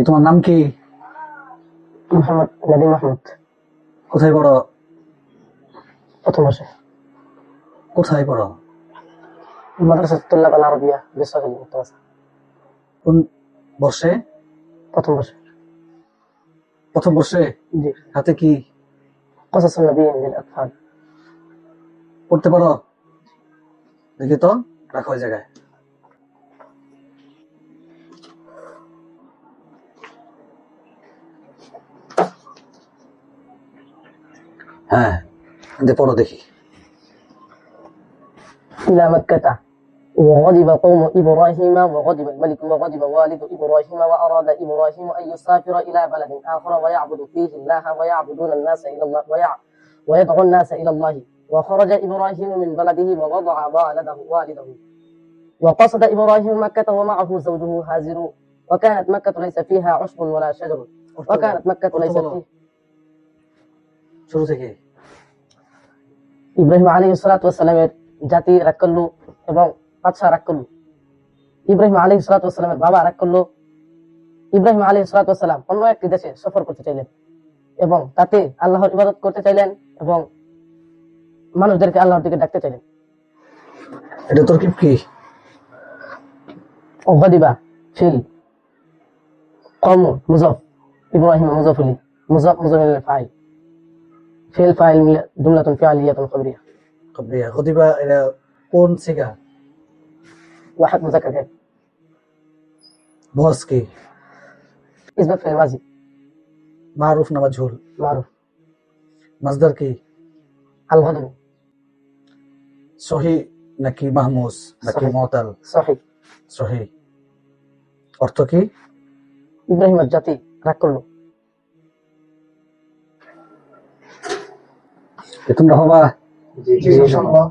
তোমার নাম কি? মোহাম্মদ নাদিম মাহমুদ। কোথায় পড়ো? প্রথম বর্ষে। কোথায় পড়ো? মাদ্রাসা তুল্লাব আল আরবিয়া বেসরকারি মাদ্রাসা। কোন বর্ষে? প্রথম বর্ষে। প্রথম বর্ষে? জি। হাতে কি? কসাসুন নবিয়্যিন লিল আতফাল। পড়তে পারো? দেখি তো, রাখো ওই জায়গায়। হ্যাঁ, পড়ো দেখি। إلى مكة وغضب قوم إبراهيم وغضب الملك وغضب والد إبراهيم وأراد إبراهيم أن يسافر إلى بلد آخر ويعبد فيه الله ويعبدون الناس إلى الله ويدعو الناس إلى الله. وخرج إبراهيم من بلده ووضع والده وقصد إبراهيم مكة ومعه زوجه هاجر وكانت مكة ليس فيها عشب ولا شجر وكانت مكة ليس فيها. শুরু থেকে। ইব্রাহিম আলাইহিস সালাতু ওয়াস সালামের জাতি রাগ করলো এবং বাদশা রাগ করলো। ইব্রাহিম আলাইহিস সালাতু ওয়াস সালামের বাবা রাগ করলো। ইব্রাহিম আলাইহিস সালাতু ওয়াস সালাম অন্য একটি দেশে সফর করতে চাইলেন এবং তাতে আল্লাহর ইবাদত করতে চাইলেন এবং মানুষদেরকে আল্লাহর দিকে ডাকতে চাইলেন। এটা তরকিব কি? غضب فيل قوم مضاف إبراهيم مضاف إليه مضاف إلى الفاعل فعل فاعل جملة فعلية خبرية. কবরিয়া। গদিবা এটা কোন সিগা? واحد مذكر غير. বস কি? إثبات فعل ماضي মারুফ না মাজহুল? معروف. মাসদার কি? الغضب সহি নাকি মাহমুস নাকি সহিহ। মুতাল? صحيح. সহি। অর্থ কি? ইব্রাহিমের জাতি রাগ করলো। তোমরা হবা? জি, সম্ভব।